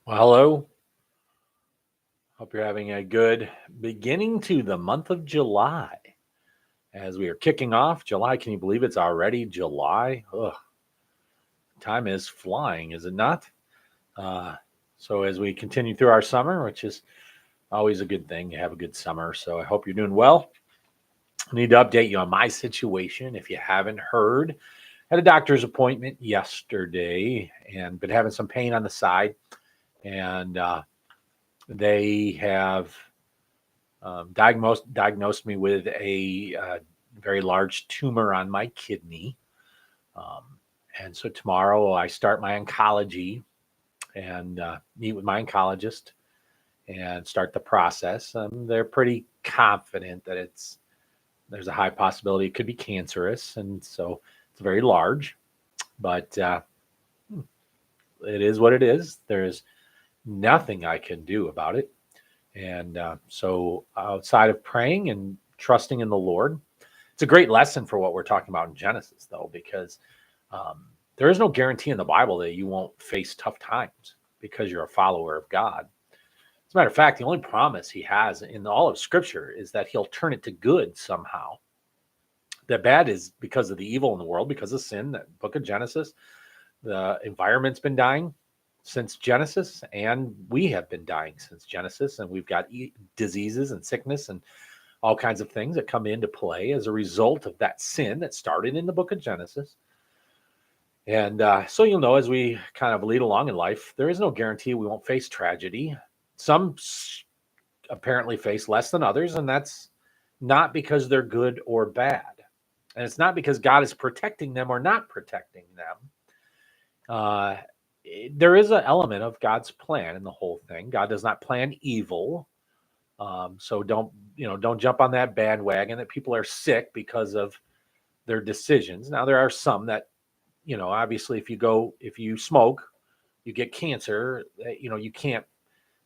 Well, hello. Hope you're having a good beginning to the month of July. As we are kicking off July, can you believe it's already July? Ugh, time is flying, is it not? Uh, so as we continue through our summer, which is always a good thing, you have a good summer. So I hope you're doing well. I need to update you on my situation. If you haven't heard, had a doctor's appointment yesterday and been having some pain on the side, and they have diagnosed me with a very large tumor on my kidney. Um, and so tomorrow I start my oncology and meet with my oncologist and start the process. They're pretty confident that there's a high possibility it could be cancerous, and so it's very large. But it is what it is. There's nothing I can do about it. And so, outside of praying and trusting in the Lord, it's a great lesson for what we're talking about in Genesis, though, because um, there is no guarantee in the Bible that you won't face tough times because you're a follower of God. As a matter of fact, the only promise he has in all of Scripture is that he'll turn it to good somehow. That bad is because of the evil in the world, because of sin, that book of Genesis. The environment's been dying since Genesis, and we have been dying since Genesis, and we've got diseases and sickness and all kinds of things that come into play as a result of that sin that started in the book of Genesis. And so you'll know as we kind of lead along in life, there is no guarantee we won't face tragedy. Some apparently face less than others, and that's not because they're good or bad. And it's not because God is protecting them or not protecting them. Uh, there is an element of God's plan in the whole thing. God does not plan evil. So don't jump on that bandwagon that people are sick because of their decisions. Now there are some that, obviously if you smoke, you get cancer. You can't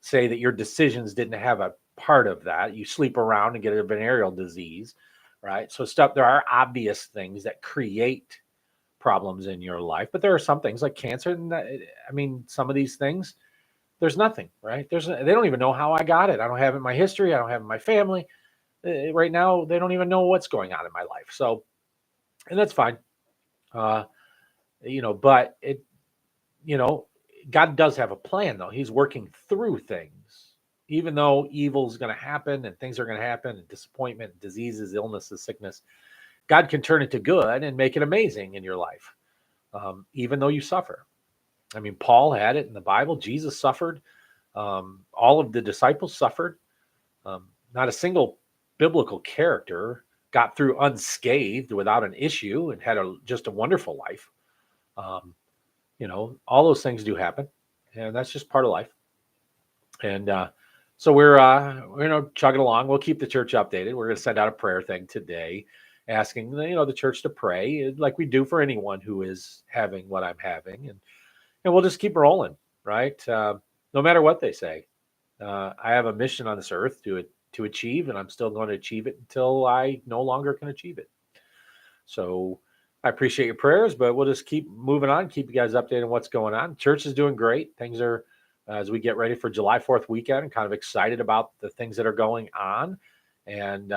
say that your decisions didn't have a part of that. You sleep around and get a venereal disease, right? So there are obvious things that create problems in your life, but there are some things like cancer. And some of these things, there's nothing, right? They don't even know how I got it. I don't have it in my history. I don't have it in my family. Right now, they don't even know what's going on in my life. So, and that's fine. Uh, but you know, God does have a plan though. He's working through things, even though evil is going to happen and things are going to happen and disappointment, diseases, illnesses, sickness. God can turn it to good and make it amazing in your life, even though you suffer. Paul had it in the Bible. Jesus suffered. All of the disciples suffered. Not a single biblical character got through unscathed without an issue and had just a wonderful life. Um, all those things do happen, and that's just part of life. And so we're chugging along. We'll keep the church updated. We're going to send out a prayer thing today, asking the church to pray like we do for anyone who is having what I'm having, and we'll just keep rolling, right? No matter what they say. I have a mission on this earth to achieve, and I'm still going to achieve it until I no longer can achieve it. So I appreciate your prayers, but we'll just keep moving on, keep you guys updated on what's going on. Church is doing great. Things are, as we get ready for July 4th weekend, I'm kind of excited about the things that are going on. And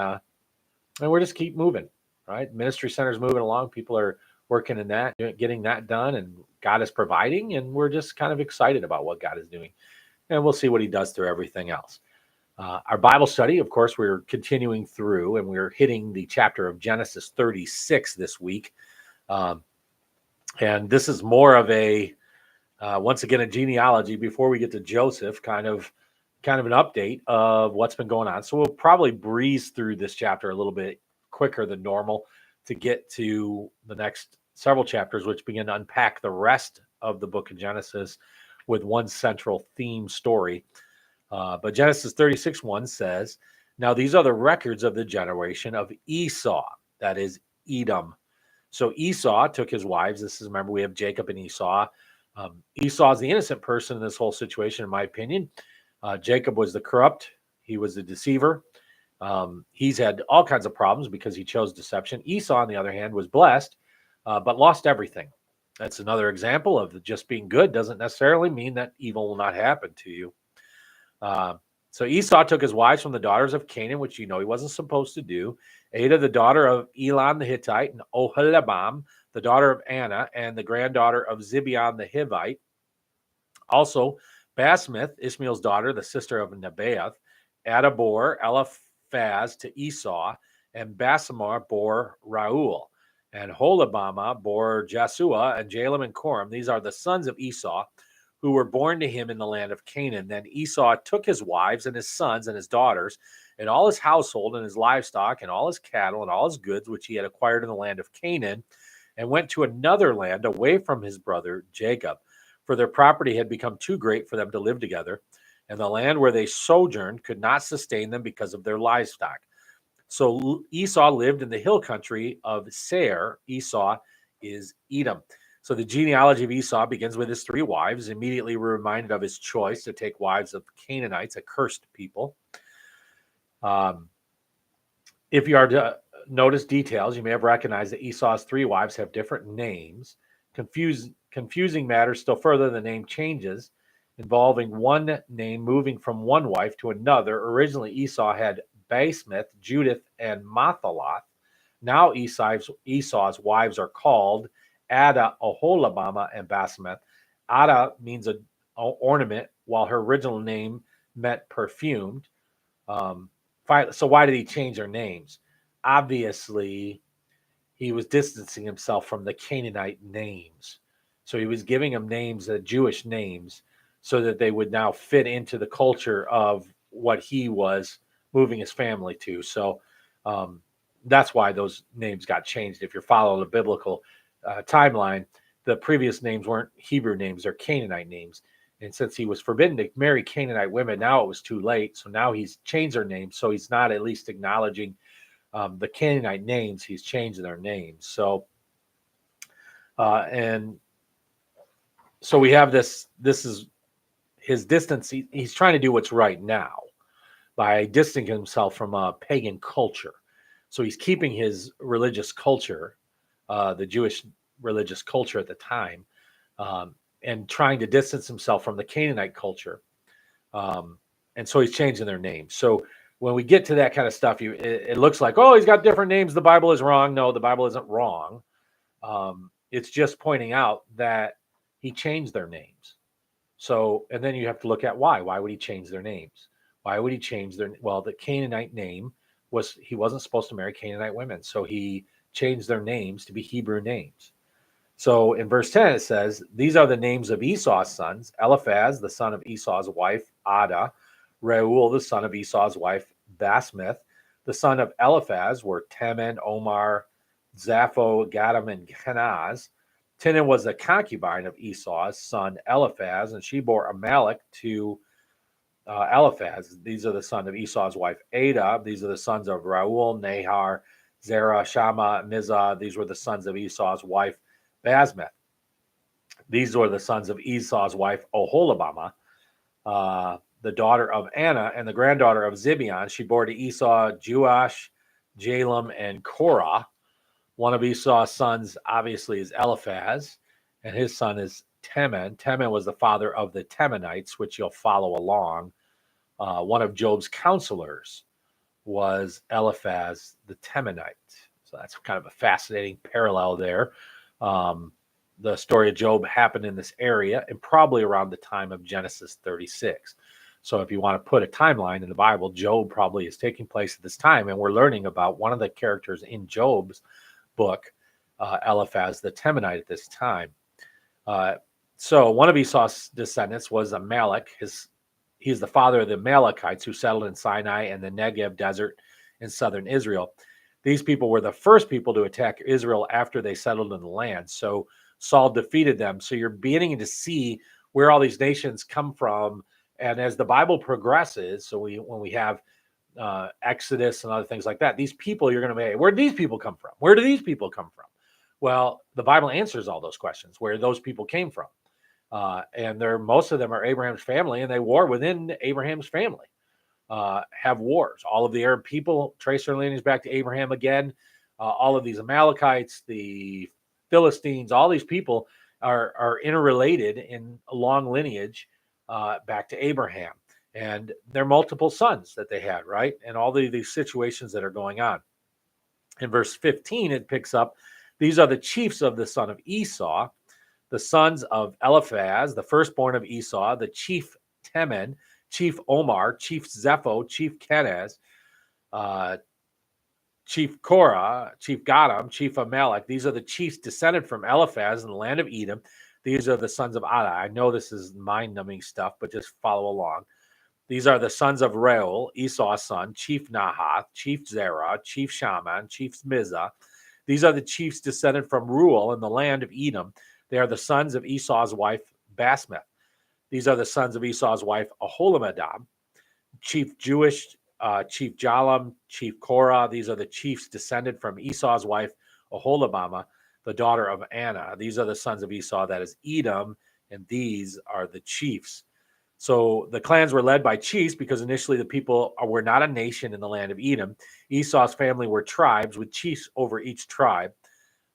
we're just keep moving, right? Ministry center's moving along. People are working in that, getting that done, and God is providing. And we're just kind of excited about what God is doing. And we'll see what he does through everything else. Our Bible study, of course, we're continuing through, and we're hitting the chapter of Genesis 36 this week. And this is more of once again, a genealogy before we get to Joseph, kind of an update of what's been going on. So we'll probably breeze through this chapter a little bit quicker than normal to get to the next several chapters, which begin to unpack the rest of the book of Genesis with one central theme story. But Genesis 36:1 says, "Now these are the records of the generation of Esau," that is Edom. So Esau took his wives. Remember, we have Jacob and Esau. Esau is the innocent person in this whole situation, in my opinion. Jacob was the corrupt. He was the deceiver. He's had all kinds of problems because he chose deception. Esau, on the other hand, was blessed, but lost everything. That's another example of just being good doesn't necessarily mean that evil will not happen to you. Uh, so Esau took his wives from the daughters of Canaan, which he wasn't supposed to do. Ada, the daughter of Elon the Hittite, and Oholibam, the daughter of Anna, and the granddaughter of Zibeon the Hivite. Also, Basmath, Ishmael's daughter, the sister of Nebaioth, Ada bore Eliphaz to Esau, and Basemar bore Reuel, and Holabama bore Jasua, and Jalem and Coram. These are the sons of Esau, who were born to him in the land of Canaan. Then Esau took his wives and his sons and his daughters, and all his household and his livestock, and all his cattle and all his goods, which he had acquired in the land of Canaan, and went to another land away from his brother Jacob. For their property had become too great for them to live together, and the land where they sojourned could not sustain them because of their livestock. So Esau lived in the hill country of Seir. Esau is Edom. So the genealogy of Esau begins with his 3 wives. Immediately we're reminded of his choice to take wives of Canaanites, a cursed people. If you are to notice details, you may have recognized that Esau's 3 wives have different names. Confusing matters still further, the name changes, involving one name moving from one wife to another. Originally, Esau had Basemath, Judith, and Mathaloth. Now Esau's wives are called Ada, Oholibama, and Basemath. Ada means an ornament, while her original name meant perfumed. So why did he change their names? Obviously, he was distancing himself from the Canaanite names. So he was giving them names, Jewish names, so that they would now fit into the culture of what he was moving his family to. So that's why those names got changed. If you're following the biblical timeline, the previous names weren't Hebrew names, they're Canaanite names. And since he was forbidden to marry Canaanite women, now it was too late. So now he's changed their names. So he's not at least acknowledging the Canaanite names. He's changed their names. So, and so we have this is his distance. He's trying to do what's right now by distancing himself from a pagan culture. So he's keeping his religious culture, the Jewish religious culture at the time, and trying to distance himself from the Canaanite culture. And so he's changing their names. So when we get to that kind of stuff, it looks like, oh, he's got different names. The Bible is wrong. No, the Bible isn't wrong. It's just pointing out that he changed their names. So, and then you have to look at why. Why would he change their names? Why would he change well, the Canaanite name was, he wasn't supposed to marry Canaanite women. So he changed their names to be Hebrew names. So in verse 10, it says, these are the names of Esau's sons: Eliphaz, the son of Esau's wife, Ada; Reuel, the son of Esau's wife, Basmath. The son of Eliphaz were Teman, Omar, Zapho, Gatam, and Kenaz. Timnah was the concubine of Esau's son Eliphaz, and she bore Amalek to Eliphaz. These are the sons of Esau's wife Ada. These are the sons of Reuel, Nahar, Zerah, Shammah, Mizah. These were the sons of Esau's wife Basmath. These were the sons of Esau's wife Oholibama, the daughter of Anna and the granddaughter of Zibeon. She bore to Esau Joash, Jalem, and Korah. One of Esau's sons, obviously, is Eliphaz, and his son is Teman. Teman was the father of the Temanites, which you'll follow along. One of Job's counselors was Eliphaz the Temanite. So that's kind of a fascinating parallel there. The story of Job happened in this area and probably around the time of Genesis 36. So if you want to put a timeline in the Bible, Job probably is taking place at this time. And we're learning about one of the characters in Job's book, Eliphaz the Temanite, at this time. So one of Esau's descendants was Amalek. He's the father of the Amalekites who settled in Sinai and the Negev desert in southern Israel. These people were the first people to attack Israel after they settled in the land. So Saul defeated them. So you're beginning to see where all these nations come from. And as the Bible progresses, so when we have Exodus and other things like that, these people, you're going to be, where do these people come from? Where do these people come from? Well, the Bible answers all those questions, where those people came from. And most of them are Abraham's family, and they war within Abraham's family. Have wars. All of the Arab people trace their lineage back to Abraham again. All of these Amalekites, the Philistines, all these people are interrelated in a long lineage back to Abraham. And they're multiple sons that they had, right? And all these situations that are going on. In verse 15, it picks up, these are the chiefs of the son of Esau, the sons of Eliphaz, the firstborn of Esau, the chief Teman, chief Omar, chief Zepho, chief Kenaz, uh, chief Korah, chief Godam, chief Amalek. These are the chiefs descended from Eliphaz in the land of Edom. These are the sons of Ada. I know this is mind-numbing stuff, but just follow along. These are the sons of Reuel, Esau's son, chief Nahath, chief Zerah, chief Shaman, chief Mizah. These are the chiefs descended from Reuel in the land of Edom. They are the sons of Esau's wife, Basmath. These are the sons of Esau's wife, Aholimadab, chief Jewish, chief Jalam, chief Korah. These are the chiefs descended from Esau's wife, Aholibamah, the daughter of Anna. These are the sons of Esau, that is Edom, and these are the chiefs. So the clans were led by chiefs because initially the people were not a nation in the land of Edom. Esau's family were tribes with chiefs over each tribe.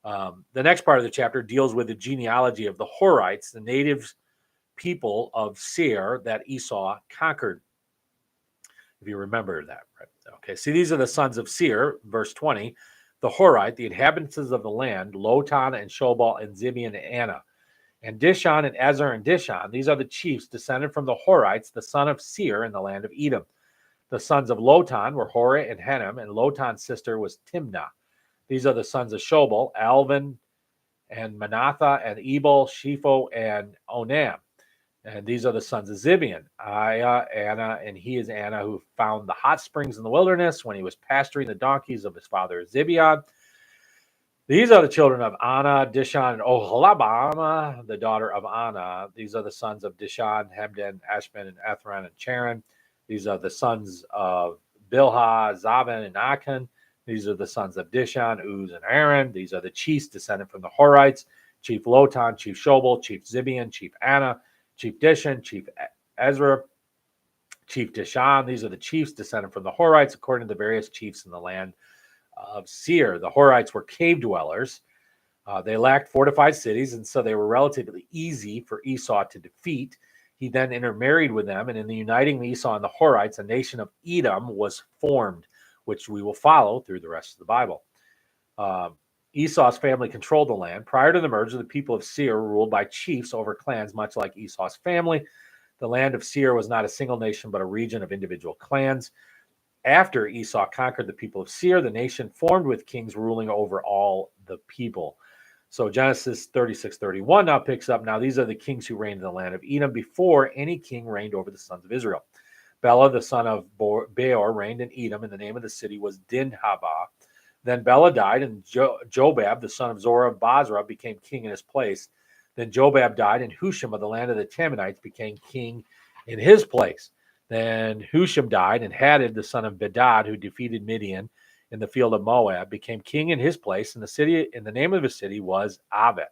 The next part of the chapter deals with the genealogy of the Horites, the native people of Seir that Esau conquered. If you remember that, right? Okay, see, these are the sons of Seir, verse 20, the Horite, the inhabitants of the land, Lotan and Shobal and Zibeon and Anna. And Dishon and Ezer and Dishon, these are the chiefs descended from the Horites, the son of Seir in the land of Edom. The sons of Lotan were Hore and Henem, and Lotan's sister was Timnah. These are the sons of Shobal, Alvin and Manasseh and Ebal, Shepho and Onam. And these are the sons of Zibeon, Aiah, Anna, and he is Anna who found the hot springs in the wilderness when he was pasturing the donkeys of his father Zibeon. These are the children of Anna, Dishon, and Oholibamah, the daughter of Anna. These are the sons of Dishon, Hemdan, Ashben, and Ethran, and Charan. These are the sons of Bilhah, Zavan, and Achan. These are the sons of Dishon, Uz, and Aaron. These are the chiefs descended from the Horites, Chief Lotan, Chief Shobal, Chief Zibeon, Chief Anna, Chief Dishon, Chief Ezra, Chief Dishon. These are the chiefs descended from the Horites, according to the various chiefs in the land of Seir. The Horites were cave dwellers. They lacked fortified cities, and so they were relatively easy for Esau to defeat. He then intermarried with them, and in the uniting Esau and the Horites, a nation of Edom was formed, which we will follow through the rest of the Bible. Esau's family controlled the land. Prior to the merger, the people of Seir were ruled by chiefs over clans, much like Esau's family. The land of Seir was not a single nation, but a region of individual clans. After Esau conquered the people of Seir, the nation formed with kings ruling over all the people. So Genesis 36:31 now picks up. Now these are the kings who reigned in the land of Edom before any king reigned over the sons of Israel. Bela, the son of Beor, reigned in Edom, and the name of the city was Dinhabah. Then Bela died, and Jobab, the son of Zorah of Basra, became king in his place. Then Jobab died, and Husham of the land of the Temanites became king in his place. Then Husham died, and Hadad, the son of Bedad, who defeated Midian in the field of Moab, became king in his place, and the name of the city was Avith.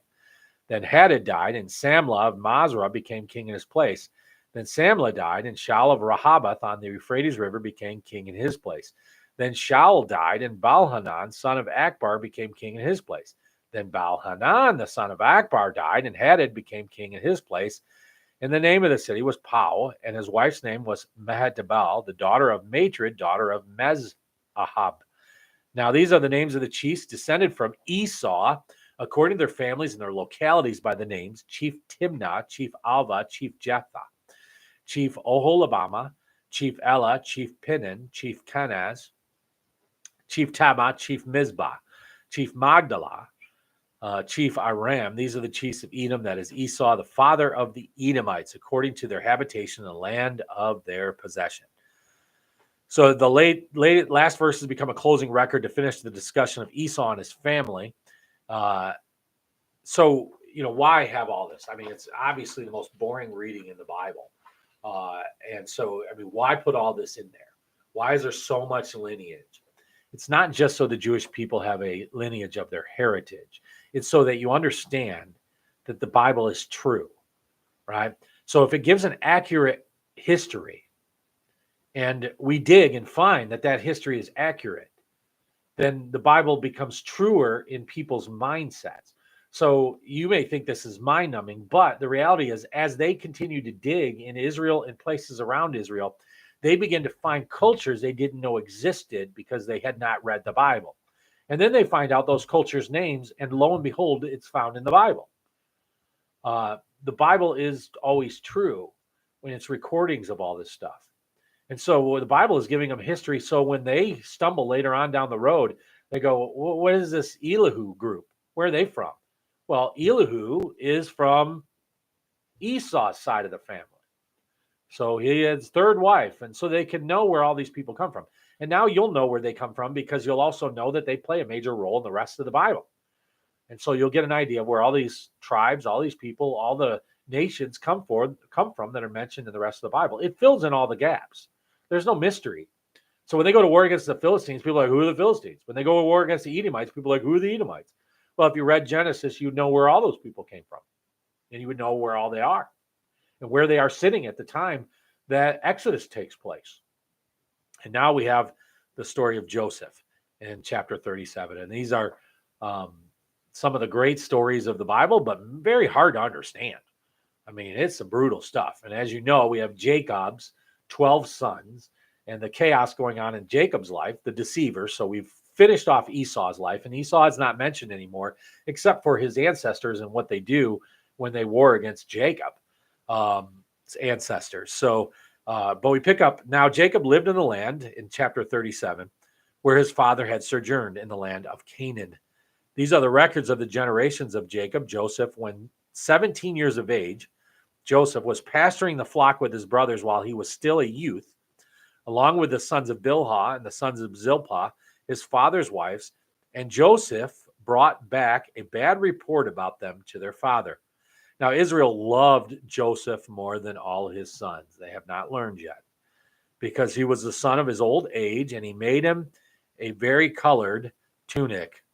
Then Hadad died, and Samlah of Masrah became king in his place. Then Samlah died, and Shaul of Rehoboth on the Euphrates River became king in his place. Then Shaul died, and Baal-Hanan, son of Akbar, became king in his place. Then Baal-Hanan, the son of Akbar, died, and Hadad became king in his place. And the name of the city was Pau, and his wife's name was Mehetabel, the daughter of Matred, daughter of Mezahab. Now these are the names of the chiefs descended from Esau, according to their families and their localities by the names: Chief Timnah, Chief Alva, Chief Jephthah, Chief Oholibamah, Chief Ella, Chief Pinon, Chief Kenaz, Chief Tamah, Chief Mizbah, Chief Magdalah, Chief Aram. These are the chiefs of Edom, that is Esau, the father of the Edomites, according to their habitation in the land of their possession. So the last verses become a closing record to finish the discussion of Esau and his family. So, why have all this? I mean, it's obviously the most boring reading in the Bible. And so, why put all this in there? Why is there so much lineage? It's not just so the Jewish people have a lineage of their heritage. It's so that you understand that the Bible is true, right? So if it gives an accurate history, and we dig and find that history is accurate, then the Bible becomes truer in people's mindsets. So you may think this is mind numbing, but the reality is, as they continue to dig in Israel and places around Israel, they begin to find cultures they didn't know existed because they had not read the Bible. And then they find out those cultures' names, and lo and behold, it's found in the Bible. The Bible is always true when it's recordings of all this stuff. And so the Bible is giving them history. So when they stumble later on down the road, they go, what is this Elihu group? Where are they from? Well, Elihu is from Esau's side of the family. So he had his third wife. And so they can know where all these people come from. And now you'll know where they come from because you'll also know that they play a major role in the rest of the Bible. And so you'll get an idea of where all these tribes, all these people, all the nations come from that are mentioned in the rest of the Bible. It fills in all the gaps. There's no mystery. So when they go to war against the Philistines, people are like, who are the Philistines? When they go to war against the Edomites, people are like, who are the Edomites? Well, if you read Genesis, you'd know where all those people came from. And you would know where all they are and where they are sitting at the time that Exodus takes place. And now we have the story of Joseph in chapter 37. And these are some of the great stories of the Bible, but very hard to understand. I mean, it's some brutal stuff. And as you know, we have Jacob's 12 sons and the chaos going on in Jacob's life, the deceiver. So we've finished off Esau's life, and Esau is not mentioned anymore, except for his ancestors and what they do when they war against Jacob's ancestors. So, but we pick up now, Jacob lived in the land in chapter 37, where his father had sojourned in the land of Canaan. These are the records of the generations of Jacob. Joseph, when 17 years of age, Joseph was pasturing the flock with his brothers while he was still a youth, along with the sons of Bilhah and the sons of Zilpah, his father's wives. And Joseph brought back a bad report about them to their father. Now, Israel loved Joseph more than all his sons. They have not learned yet, because he was the son of his old age, and he made him a vari-colored tunic.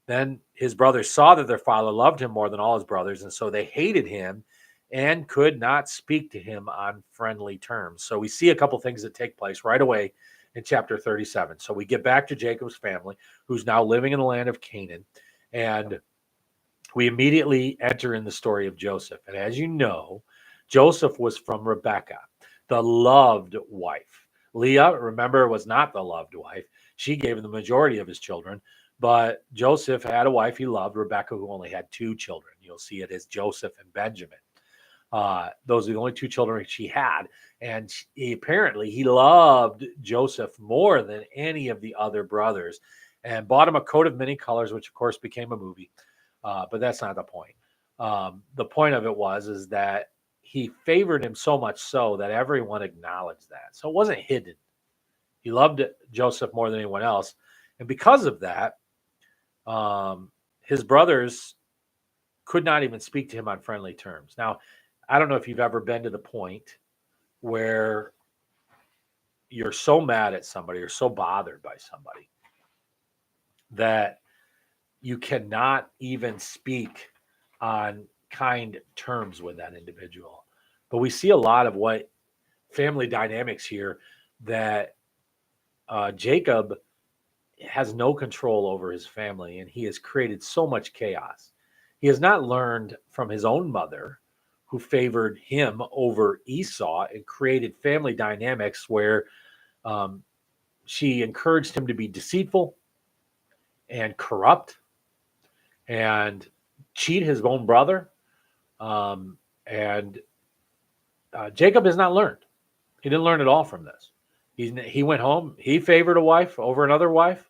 Then his brothers saw that their father loved him more than all his brothers, and so they hated him and could not speak to him on friendly terms. So we see a couple things that take place right away in chapter 37. So we get back to Jacob's family, who's now living in the land of Canaan, and we immediately enter in the story of Joseph. And as you know, Joseph was from Rebekah, the loved wife. Leah, remember, was not the loved wife. She gave him the majority of his children. But Joseph had a wife he loved, Rebekah, who only had 2 children. You'll see it as Joseph and Benjamin. Those are the only 2 children she had. And apparently he loved Joseph more than any of the other brothers, and bought him a coat of many colors, which of course became a movie. But that's not the point. The point of it is that he favored him so much so that everyone acknowledged that. So it wasn't hidden. He loved Joseph more than anyone else. And because of that, his brothers could not even speak to him on friendly terms. Now, I don't know if you've ever been to the point where you're so mad at somebody or so bothered by somebody that you cannot even speak on kind terms with that individual. But we see a lot of what family dynamics here that Jacob has no control over his family, and he has created so much chaos. He has not learned from his own mother, who favored him over Esau and created family dynamics where she encouraged him to be deceitful and corrupt and cheat his own brother. And Jacob has not learned. He didn't learn at all from this. He went home. He favored a wife over another wife.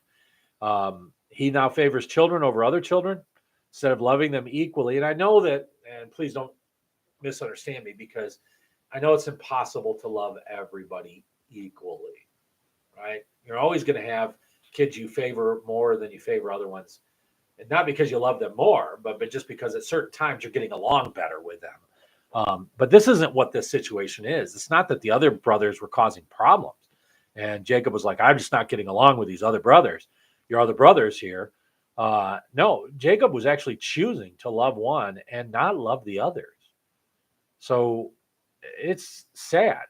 He now favors children over other children instead of loving them equally. And I know that, and please don't misunderstand me, because I know it's impossible to love everybody equally, right? You're always going to have kids you favor more than you favor other ones. And not because you love them more, but just because at certain times you're getting along better with them. But this isn't what this situation is. It's not that the other brothers were causing problems. And Jacob was like, I'm just not getting along with these other brothers. Your other brothers here. No, Jacob was actually choosing to love one and not love the others. So it's sad.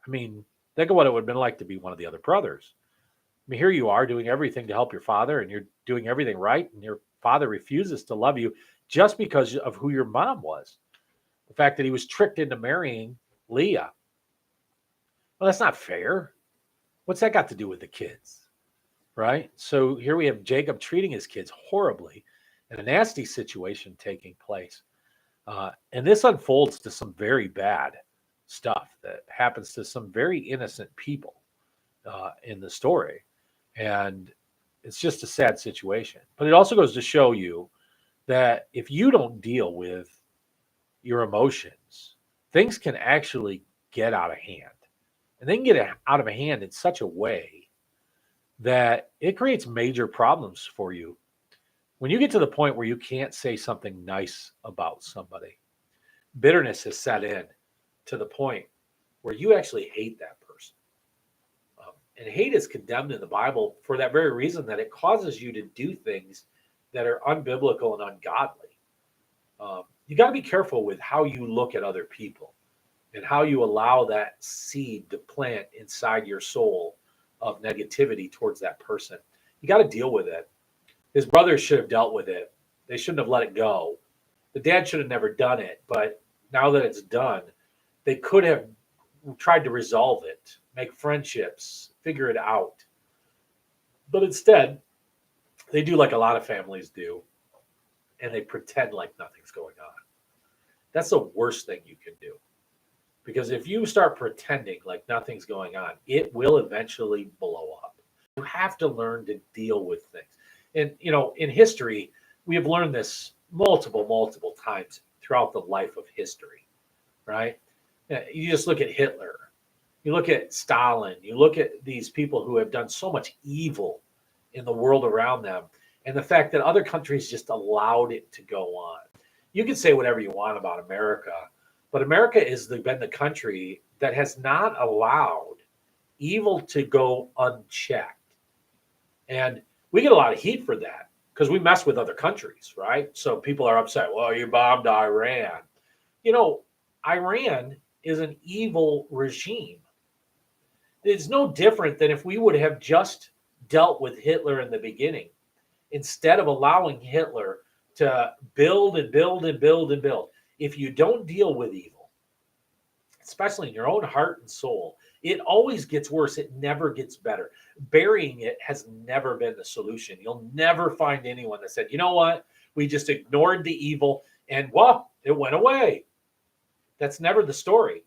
I mean, think of what it would have been like to be one of the other brothers. I mean, here you are doing everything to help your father, and you're doing everything right, and your father refuses to love you just because of who your mom was. The fact that he was tricked into marrying Leah. Well, that's not fair. What's that got to do with the kids? Right? So here we have Jacob treating his kids horribly and a nasty situation taking place. And this unfolds to some very bad stuff that happens to some very innocent people in the story. And it's just a sad situation. But it also goes to show you that if you don't deal with your emotions, things can actually get out of hand. And they can get out of hand in such a way that it creates major problems for you. When you get to the point where you can't say something nice about somebody, bitterness has set in to the point where you actually hate that person. And hate is condemned in the Bible for that very reason, that it causes you to do things that are unbiblical and ungodly. You got to be careful with how you look at other people and how you allow that seed to plant inside your soul of negativity towards that person. You got to deal with it. His brothers should have dealt with it. They shouldn't have let it go. The dad should have never done it, but now that it's done, they could have tried to resolve it, make friendships, figure it out. But instead, they do like a lot of families do, and they pretend like nothing's going on. That's the worst thing you can do. Because if you start pretending like nothing's going on, it will eventually blow up. You have to learn to deal with things. And, in history, we have learned this multiple times throughout the life of history, right? You just look at Hitler. You look at Stalin. You look at these people who have done so much evil in the world around them. And the fact that other countries just allowed it to go on. You can say whatever you want about America, but America has been the country that has not allowed evil to go unchecked. And we get a lot of heat for that because we mess with other countries, right? So people are upset. Well, you bombed Iran. Iran is an evil regime. It's no different than if we would have just dealt with Hitler in the beginning instead of allowing Hitler to build and build and build and build. If you don't deal with evil, especially in your own heart and soul, it always gets worse. It never gets better. Burying it has never been the solution. You'll never find anyone that said, you know what? We just ignored the evil and, well, it went away. That's never the story.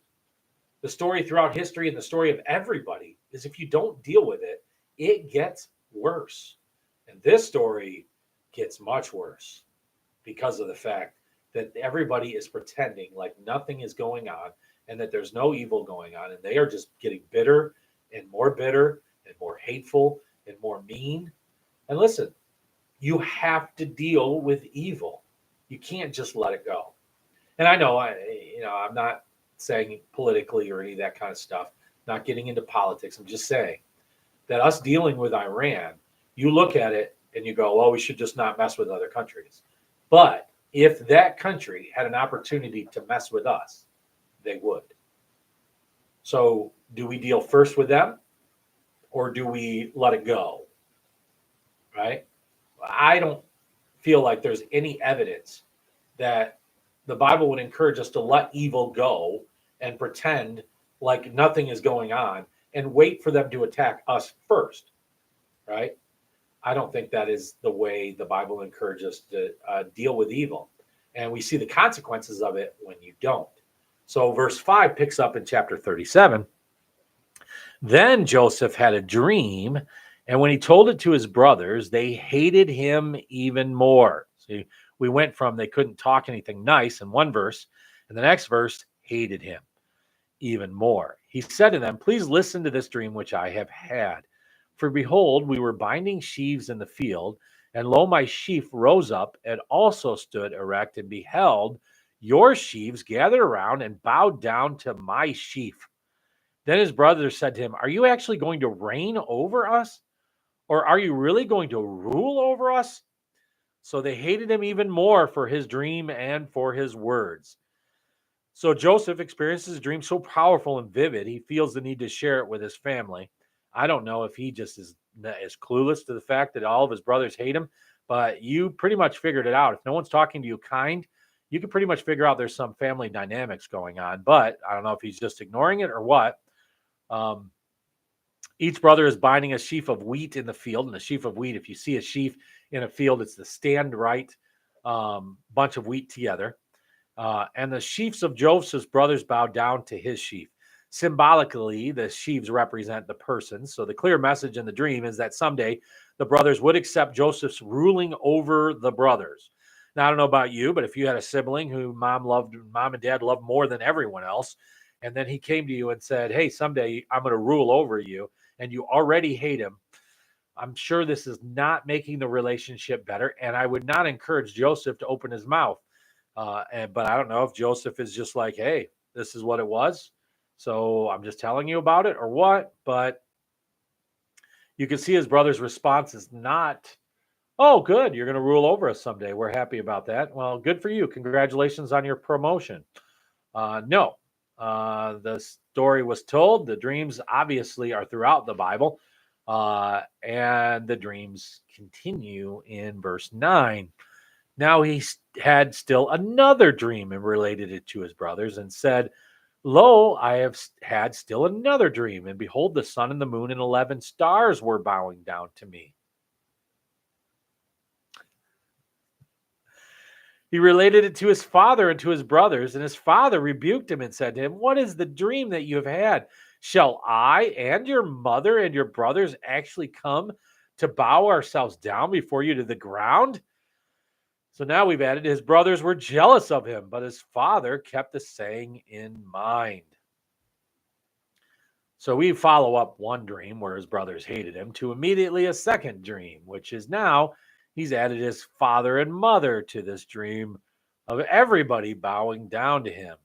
The story throughout history and the story of everybody is if you don't deal with it, it gets worse. And this story gets much worse because of the fact that everybody is pretending like nothing is going on and that there's no evil going on. And they are just getting bitter and more hateful and more mean. And listen, you have to deal with evil. You can't just let it go. And I know, I'm not saying politically or any of that kind of stuff, not getting into politics. I'm just saying that us dealing with Iran, you look at it and you go, well, we should just not mess with other countries. But if that country had an opportunity to mess with us, they would. So do we deal first with them or do we let it go? Right? I don't feel like there's any evidence that the Bible would encourage us to let evil go and pretend like nothing is going on and wait for them to attack us first. Right? I don't think that is the way the Bible encourages us to deal with evil. And we see the consequences of it when you don't. So verse 5 picks up in chapter 37. Then Joseph had a dream, and when he told it to his brothers, they hated him even more. See, we went from they couldn't talk anything nice in one verse, and the next verse hated him even more. He said to them, please listen to this dream which I have had. For behold, we were binding sheaves in the field, and lo, my sheaf rose up and also stood erect and beheld your sheaves gathered around and bowed down to my sheaf. Then his brothers said to him, are you actually going to reign over us? Or are you really going to rule over us? So they hated him even more for his dream and for his words. So Joseph experiences a dream so powerful and vivid, he feels the need to share it with his family. I don't know if he just is clueless to the fact that all of his brothers hate him, but you pretty much figured it out. If no one's talking to you kind, you can pretty much figure out there's some family dynamics going on. But I don't know if he's just ignoring it or what. Each brother is binding a sheaf of wheat in the field. And a sheaf of wheat, if you see a sheaf in a field, it's the stand right bunch of wheat together. And the sheaves of Joseph's brothers bowed down to his sheaf. Symbolically, the sheaves represent the persons. So the clear message in the dream is that someday the brothers would accept Joseph's ruling over the brothers. Now, I don't know about you, but if you had a sibling who mom and dad loved more than everyone else, and then he came to you and said, hey, someday I'm going to rule over you, and you already hate him, I'm sure this is not making the relationship better. And I would not encourage Joseph to open his mouth. But I don't know if Joseph is just like, hey, this is what it was, so I'm just telling you about it or what. But you can see his brother's response is not, oh, good, you're going to rule over us someday. We're happy about that. Well, good for you. Congratulations on your promotion. No, the story was told. The dreams obviously are throughout the Bible. And the dreams continue in verse 9. Now he had still another dream and related it to his brothers and said, lo, I have had still another dream, and behold, the sun and the moon and 11 stars were bowing down to me. He related it to his father and to his brothers, and his father rebuked him and said to him, what is the dream that you have had? Shall I and your mother and your brothers actually come to bow ourselves down before you to the ground? So now we've added his brothers were jealous of him, but his father kept the saying in mind. So we follow up one dream where his brothers hated him to immediately a second dream, which is now he's added his father and mother to this dream of everybody bowing down to him.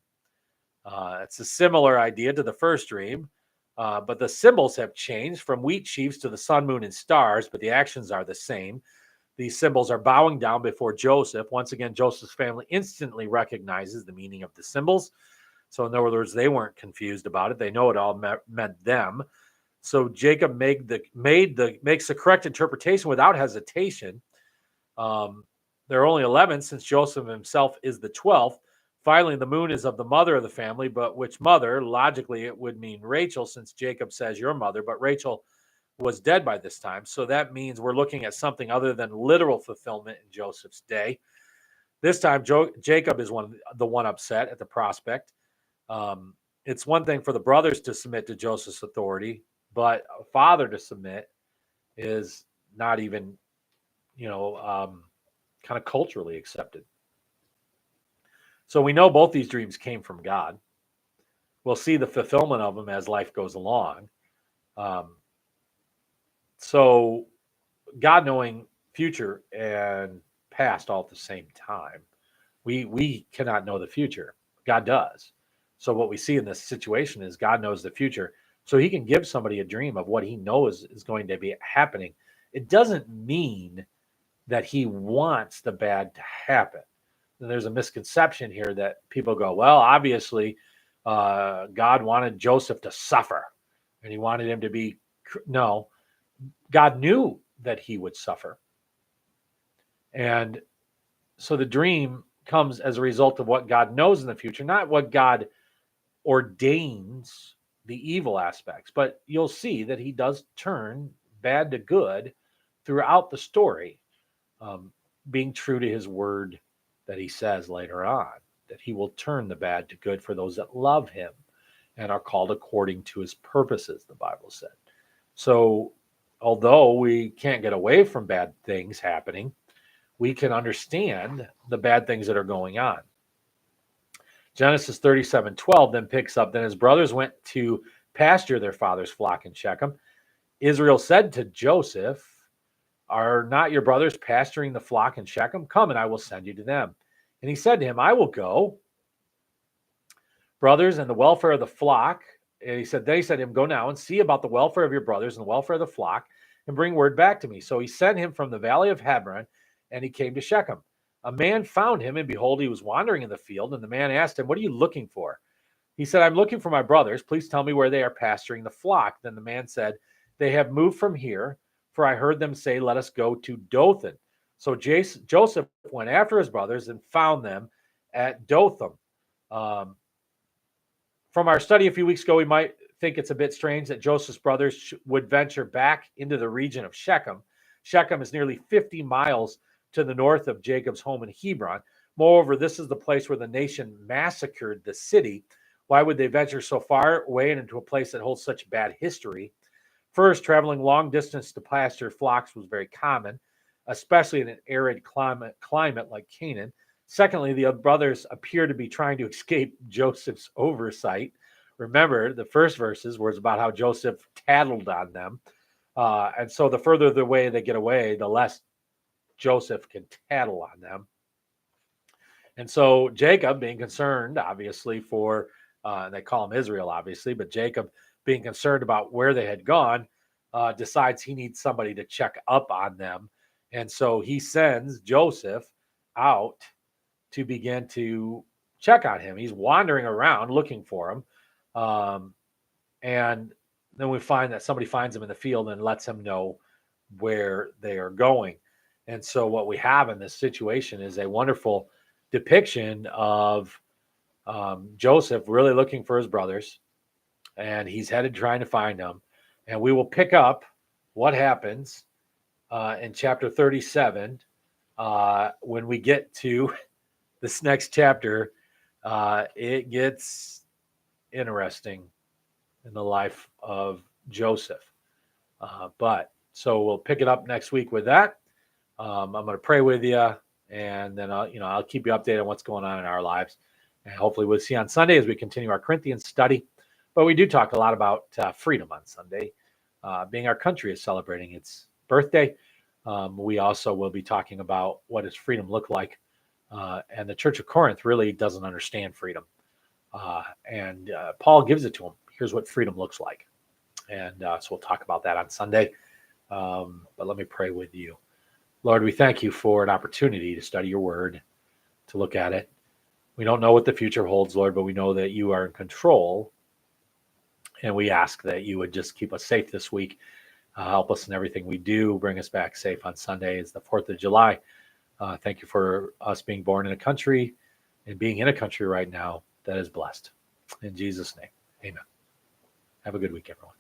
It's a similar idea to the first dream, but the symbols have changed from wheat sheaves to the sun, moon, and stars, but the actions are the same. These symbols are bowing down before Joseph. Once again, Joseph's family instantly recognizes the meaning of the symbols. So in other words, they weren't confused about it. They know it all meant them. So Jacob makes the correct interpretation without hesitation. There are only 11 since Joseph himself is the 12th. Finally, the moon is of the mother of the family, but which mother? Logically, it would mean Rachel, since Jacob says your mother, but Rachel was dead by this time. So that means we're looking at something other than literal fulfillment in Joseph's day. This time, Jacob is the one upset at the prospect. It's one thing for the brothers to submit to Joseph's authority, but a father to submit is not even, kind of culturally accepted. So we know both these dreams came from God. We'll see the fulfillment of them as life goes along. So God knowing future and past all at the same time, we cannot know the future. God does. So what we see in this situation is God knows the future. So he can give somebody a dream of what he knows is going to be happening. It doesn't mean that he wants the bad to happen. And there's a misconception here that people go, well, obviously God wanted Joseph to suffer and he wanted him to be, no, God knew that he would suffer. And so the dream comes as a result of what God knows in the future, not what God ordains the evil aspects. But you'll see that he does turn bad to good throughout the story, being true to his word that he says later on, that he will turn the bad to good for those that love him and are called according to his purposes, the Bible said. So although we can't get away from bad things happening, we can understand the bad things that are going on. Genesis 37:12 then picks up, then his brothers went to pasture their father's flock in Shechem. Israel said to Joseph, are not your brothers pasturing the flock in Shechem? Come and I will send you to them. And he said to him, I will go, brothers, and the welfare of the flock. And he said to him, go now and see about the welfare of your brothers and the welfare of the flock and bring word back to me. So he sent him from the valley of Hebron, and he came to Shechem. A man found him, and behold, he was wandering in the field. And the man asked him, what are you looking for? He said, I'm looking for my brothers. Please tell me where they are pasturing the flock. Then the man said, they have moved from here, for I heard them say, let us go to Dothan. So Joseph went after his brothers and found them at Dothan. Um, from our study a few weeks ago, we might think it's a bit strange that Joseph's brothers would venture back into the region of Shechem. Shechem is nearly 50 miles to the north of Jacob's home in Hebron. Moreover, this is the place where the nation massacred the city. Why would they venture so far away and into a place that holds such bad history? First, traveling long distance to pasture flocks was very common, especially in an arid climate like Canaan. Secondly, the brothers appear to be trying to escape Joseph's oversight. Remember, the first verses was about how Joseph tattled on them. And so the further the way they get away, the less Joseph can tattle on them. And so Jacob, being concerned, obviously, for, they call him Israel, obviously, but Jacob, being concerned about where they had gone, decides he needs somebody to check up on them. And so he sends Joseph out to begin to check on him. He's wandering around looking for him. And then we find that somebody finds him in the field and lets him know where they are going. And so what we have in this situation is a wonderful depiction of Joseph really looking for his brothers, and he's headed trying to find them. And we will pick up what happens in chapter 37 when we get to this next chapter. It gets interesting in the life of Joseph. But so we'll pick it up next week with that. I'm going to pray with you, and then I'll keep you updated on what's going on in our lives. And hopefully we'll see you on Sunday as we continue our Corinthians study. But we do talk a lot about freedom on Sunday, being our country is celebrating its birthday. We also will be talking about what does freedom look like. And the Church of Corinth really doesn't understand freedom. And Paul gives it to them. Here's what freedom looks like. And so we'll talk about that on Sunday. But let me pray with you. Lord, we thank you for an opportunity to study your word, to look at it. We don't know what the future holds, Lord, but we know that you are in control. And we ask that you would just keep us safe this week. Help us in everything we do. Bring us back safe on Sunday. It's the 4th of July. Thank you for us being born in a country and being in a country right now that is blessed. In Jesus' name, amen. Have a good week, everyone.